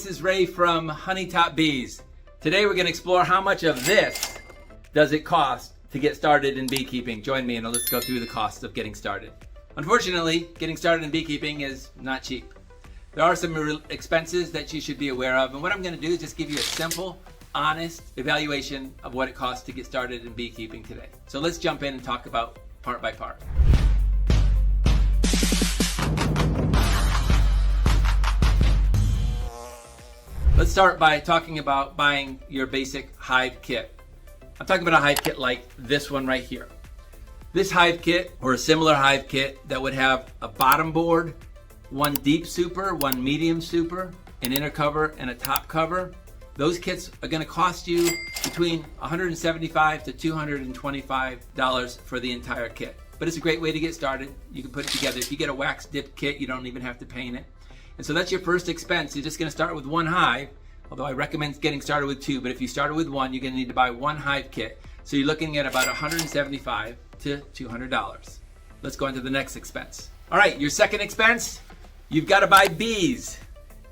this is Ray from Honeytop Bees. Today we're going to explore how much of this does it cost to get started in beekeeping. Join me and let's go through the costs of getting started. Unfortunately, getting started in beekeeping is not cheap. There are some expenses that you should be aware of, and what I'm going to do is just give you a simple, honest evaluation of what it costs to get started in beekeeping today. So let's jump in and talk about part by part. Let's start by talking about buying your basic hive kit. I'm talking about a hive kit like this one right here. This hive kit, or a similar hive kit that would have a bottom board, one deep super, one medium super, an inner cover, and a top cover. Those kits are going to cost you between $175 to $225 for the entire kit. But it's a great way to get started. You can put it together. If you get a wax dip kit, you don't even have to paint it. And so that's your first expense. You're just going to start with one hive, although I recommend getting started with two. But if you started with one, you're going to need to buy one hive kit. So you're looking at about $175 to $200. Let's go into the next expense. All right, your second expense, you've got to buy bees.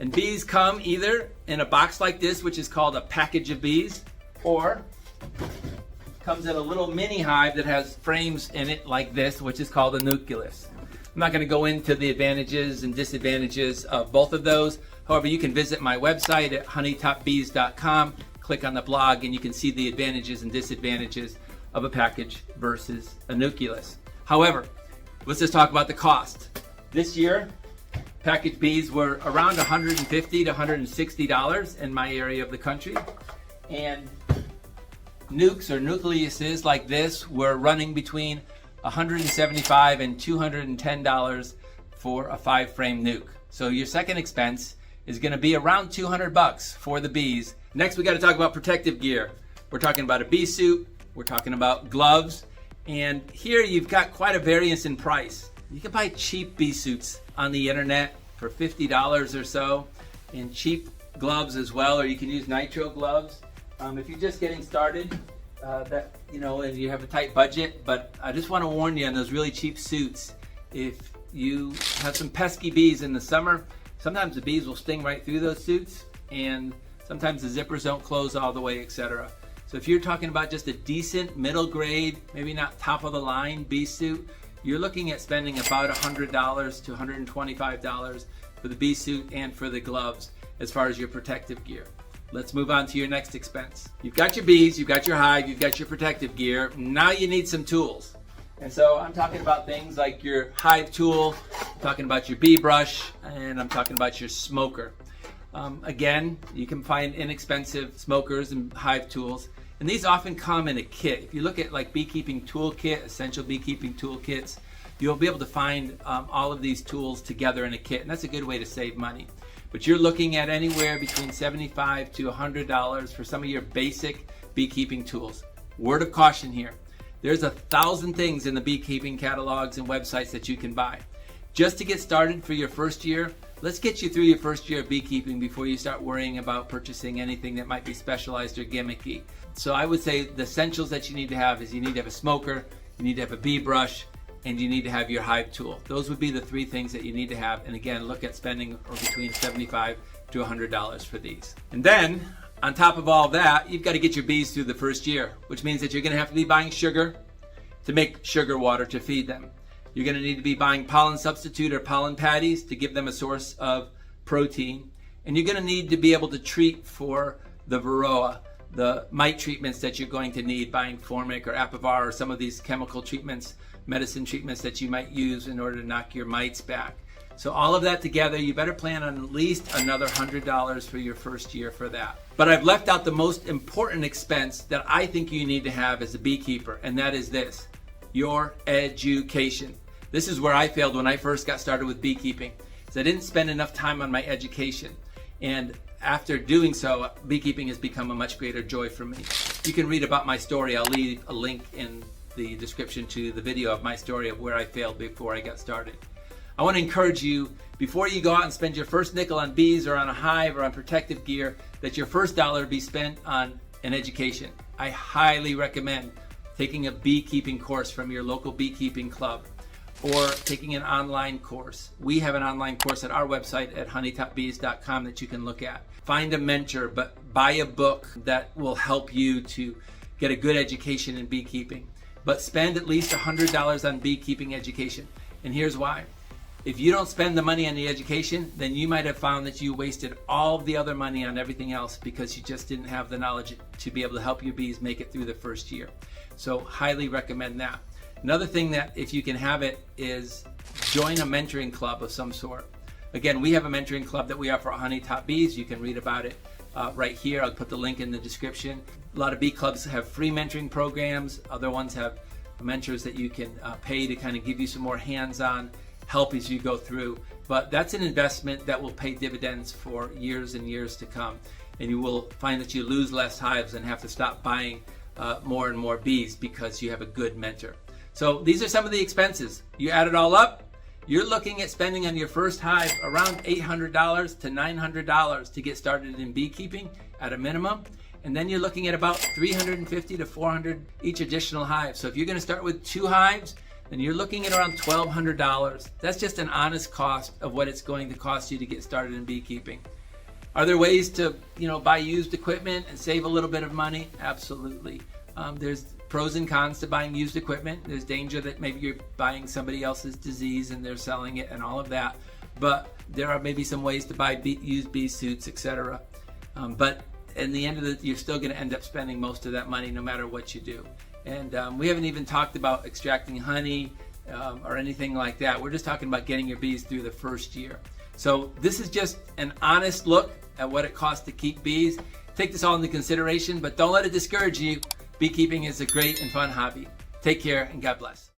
And bees come either in a box like this, which is called a package of bees, or comes in a little mini hive that has frames in it like this, which is called a nucleus. I'm not going to go into the advantages and disadvantages of both of those. However, you can visit my website at honeytopbees.com, click on the blog, and you can see the advantages and disadvantages of a package versus a nucleus. However, let's just talk about the cost. This year, package bees were around $150 to $160 in my area of the country, and nukes or nucleuses like this were running between $175 and $210 for a 5-frame nuke. So your second expense is going to be around $200 for the bees. Next, we got to talk about protective gear. We're talking about a bee suit, we're talking about gloves, and here you've got quite a variance in price. You can buy cheap bee suits on the internet for $50 or so, and cheap gloves as well, or you can use nitro gloves. If you're just getting started, and you have a tight budget, but I just want to warn you on those really cheap suits. If you have some pesky bees in the summer, sometimes the bees will sting right through those suits, and sometimes the zippers don't close all the way, etc. So if you're talking about just a decent middle grade, maybe not top of the line bee suit, you're looking at spending about $100 to $125 for the bee suit and for the gloves as far as your protective gear. Let's move on to your next expense. You've got your bees, you've got your hive, you've got your protective gear. Now you need some tools. And so I'm talking about things like your hive tool, I'm talking about your bee brush, and I'm talking about your smoker. Again, you can find inexpensive smokers and hive tools. And these often come in a kit. If you look at like beekeeping toolkit, essential beekeeping toolkits, you'll be able to find all of these tools together in a kit. And that's a good way to save money. But you're looking at anywhere between $75 to $100 for some of your basic beekeeping tools. Word of caution here. There's 1,000 things in the beekeeping catalogs and websites that you can buy. Just to get started for your first year, let's get you through your first year of beekeeping before you start worrying about purchasing anything that might be specialized or gimmicky. So I would say the essentials that you need to have is you need to have a smoker, you need to have a bee brush, and you need to have your hive tool. Those would be the 3 things that you need to have. And again, look at spending between $75 to $100 for these. And then, on top of all that, you've got to get your bees through the first year, which means that you're going to have to be buying sugar to make sugar water to feed them. You're going to need to be buying pollen substitute or pollen patties to give them a source of protein. And you're going to need to be able to treat for the varroa, the mite treatments that you're going to need, buying Formic or Apivar or some of these chemical treatments, medicine treatments that you might use in order to knock your mites back. So all of that together, you better plan on at least another $100 for your first year for that. But I've left out the most important expense that I think you need to have as a beekeeper, and that is this: your education. This is where I failed when I first got started with beekeeping, is I didn't spend enough time on my education. And after doing so, beekeeping has become a much greater joy for me. You can read about my story. I'll leave a link in the description to the video of my story of where I failed before I got started. I want to encourage you, before you go out and spend your first nickel on bees or on a hive or on protective gear, that your first dollar be spent on an education. I highly recommend taking a beekeeping course from your local beekeeping club, or taking an online course. We have an online course at our website at honeytopbees.com that you can look at. Find a mentor, but buy a book that will help you to get a good education in beekeeping. But spend at least $100 on beekeeping education. And here's why. If you don't spend the money on the education, then you might have found that you wasted all the other money on everything else because you just didn't have the knowledge to be able to help your bees make it through the first year. So highly recommend that. Another thing that, if you can have it, is join a mentoring club of some sort. Again, we have a mentoring club that we offer at Honey Top Bees. You can read about it right here. I'll put the link in the description. A lot of bee clubs have free mentoring programs. Other ones have mentors that you can pay to kind of give you some more hands-on help as you go through. But that's an investment that will pay dividends for years and years to come. And you will find that you lose less hives and have to stop buying more and more bees because you have a good mentor. So these are some of the expenses. You add it all up, you're looking at spending on your first hive around $800 to $900 to get started in beekeeping at a minimum. And then you're looking at about $350 to $400 each additional hive. So if you're going to start with 2 hives, then you're looking at around $1,200. That's just an honest cost of what it's going to cost you to get started in beekeeping. Are there ways to, buy used equipment and save a little bit of money? Absolutely. There's pros and cons to buying used equipment. There's danger that maybe you're buying somebody else's disease and they're selling it and all of that. But there are maybe some ways to buy used bee suits, etc. But in the end of it, you're still going to end up spending most of that money no matter what you do. And we haven't even talked about extracting honey or anything like that. We're just talking about getting your bees through the first year. So this is just an honest look at what it costs to keep bees. Take this all into consideration, but don't let it discourage you. Beekeeping is a great and fun hobby. Take care and God bless.